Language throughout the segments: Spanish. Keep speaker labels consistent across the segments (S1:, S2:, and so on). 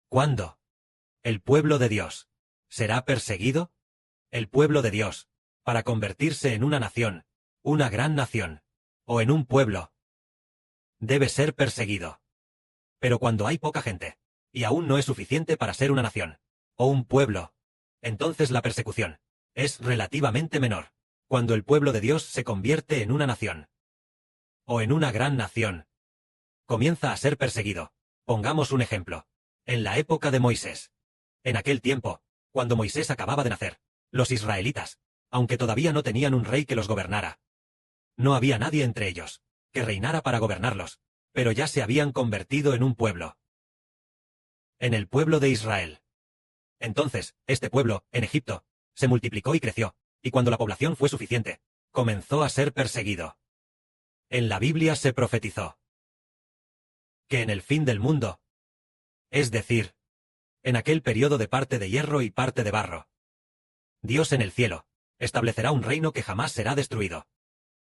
S1: ¿Cuándo? ¿El pueblo de Dios será perseguido? El pueblo de Dios, para convertirse en una nación, una gran nación, o en un pueblo, debe ser perseguido. Pero cuando hay poca gente, y aún no es suficiente para ser una nación, o un pueblo, entonces la persecución es relativamente menor, cuando el pueblo de Dios se convierte en una nación, o en una gran nación, comienza a ser perseguido. Pongamos un ejemplo. En la época de Moisés. En aquel tiempo, cuando Moisés acababa de nacer, los israelitas, aunque todavía no tenían un rey que los gobernara, no había nadie entre ellos que reinara para gobernarlos, pero ya se habían convertido en un pueblo. En el pueblo de Israel. Entonces, este pueblo, en Egipto, se multiplicó y creció, y cuando la población fue suficiente, comenzó a ser perseguido. En la Biblia se profetizó que en el fin del mundo, es decir, en aquel periodo de parte de hierro y parte de barro, Dios en el cielo establecerá un reino que jamás será destruido.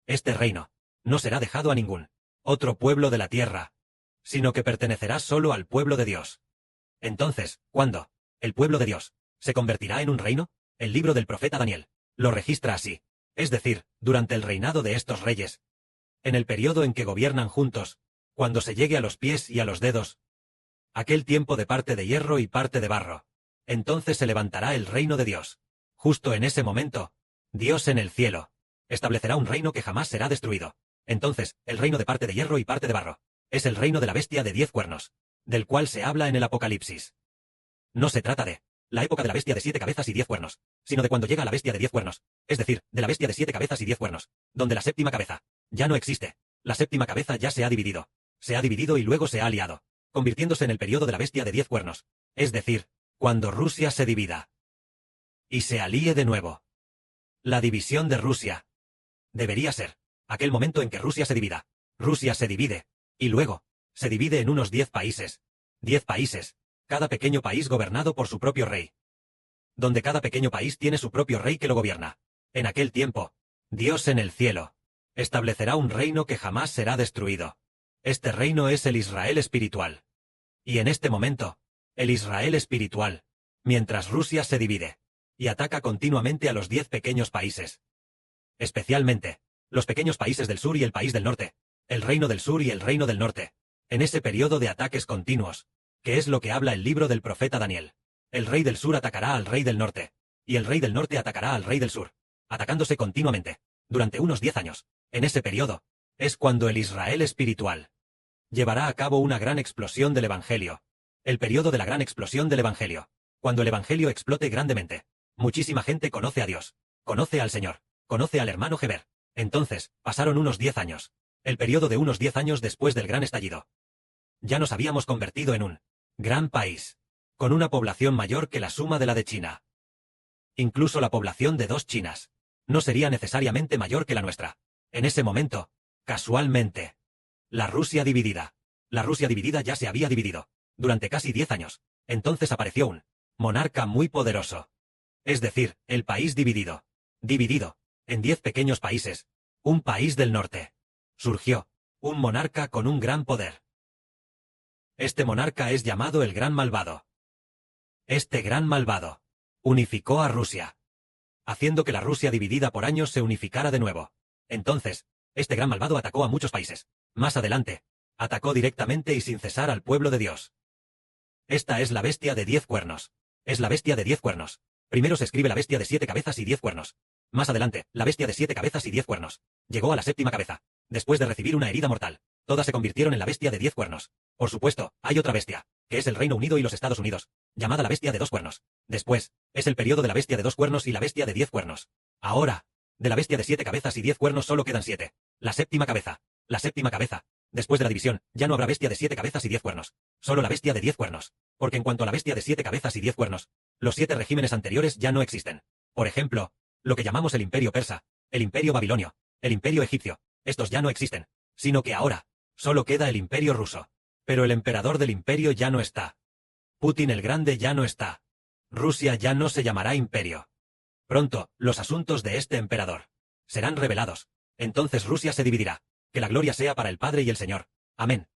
S1: Este reino no será dejado a ningún otro pueblo de la tierra, sino que pertenecerá solo al pueblo de Dios. Entonces, ¿cuándo el pueblo de Dios se convertirá en un reino? El libro del profeta Daniel lo registra así, es decir, durante el reinado de estos reyes, en el periodo en que gobiernan juntos, cuando se llegue a los pies y a los dedos, aquel tiempo de parte de hierro y parte de barro, entonces se levantará el reino de Dios. Justo en ese momento, Dios en el cielo establecerá un reino que jamás será destruido. Entonces, el reino de parte de hierro y parte de barro es el reino de la bestia de 10 cuernos, del cual se habla en el Apocalipsis. No se trata de la época de la bestia de 7 cabezas y 10 cuernos, sino de cuando llega la bestia de 10 cuernos, es decir, de la bestia de 7 cabezas y 10 cuernos, donde la séptima cabeza ya no existe. La séptima cabeza ya se ha dividido. Se ha dividido y luego se ha aliado, convirtiéndose en el periodo de la bestia de 10 cuernos, es decir, cuando Rusia se divida y se alíe de nuevo. La división de Rusia debería ser aquel momento en que Rusia se divida. Rusia se divide, y luego se divide en unos 10 países. 10 países, cada pequeño país gobernado por su propio rey, donde cada pequeño país tiene su propio rey que lo gobierna. En aquel tiempo, Dios en el cielo establecerá un reino que jamás será destruido. Este reino es el Israel espiritual. Y en este momento, el Israel espiritual, mientras Rusia se divide y ataca continuamente a los 10 pequeños países, especialmente los pequeños países del sur y el país del norte, el reino del sur y el reino del norte, en ese periodo de ataques continuos, que es lo que habla el libro del profeta Daniel. El rey del sur atacará al rey del norte, y el rey del norte atacará al rey del sur, atacándose continuamente, durante unos 10 años. En ese periodo, es cuando el Israel espiritual llevará a cabo una gran explosión del Evangelio. El periodo de la gran explosión del Evangelio. Cuando el Evangelio explote grandemente, muchísima gente conoce a Dios, conoce al Señor, conoce al hermano Geber. Entonces, pasaron unos 10 años. El periodo de unos 10 años después del gran estallido. Ya nos habíamos convertido en un gran país, con una población mayor que la suma de la de China. Incluso la población de 2 Chinas no sería necesariamente mayor que la nuestra. En ese momento, casualmente, la Rusia dividida ya se había dividido, durante casi 10 años. Entonces apareció un monarca muy poderoso. Es decir, el país dividido, en 10 pequeños países, un país del norte. Surgió un monarca con un gran poder. Este monarca es llamado el Gran Malvado. Este Gran Malvado unificó a Rusia, haciendo que la Rusia dividida por años se unificara de nuevo. Entonces, este Gran Malvado atacó a muchos países. Más adelante, atacó directamente y sin cesar al pueblo de Dios. Esta es la bestia de 10 cuernos. Es la bestia de 10 cuernos. Primero se escribe la bestia de 7 cabezas y 10 cuernos. Más adelante, la bestia de 7 cabezas y 10 cuernos. Llegó a la séptima cabeza, después de recibir una herida mortal. Todas se convirtieron en la bestia de 10 cuernos. Por supuesto, hay otra bestia, que es el Reino Unido y los Estados Unidos, llamada la bestia de 2 cuernos. Después, es el periodo de la bestia de 2 cuernos y la bestia de 10 cuernos. Ahora, de la bestia de 7 cabezas y 10 cuernos solo quedan 7. La séptima cabeza. La séptima cabeza. Después de la división, ya no habrá bestia de 7 cabezas y 10 cuernos. Solo la bestia de 10 cuernos. Porque en cuanto a la bestia de 7 cabezas y 10 cuernos, los 7 regímenes anteriores ya no existen. Por ejemplo, lo que llamamos el imperio persa, el imperio babilonio, el imperio egipcio, estos ya no existen, sino que ahora, solo queda el imperio ruso. Pero el emperador del imperio ya no está. Putin el Grande ya no está. Rusia ya no se llamará imperio. Pronto, los asuntos de este emperador serán revelados. Entonces Rusia se dividirá. Que la gloria sea para el Padre y el Señor. Amén.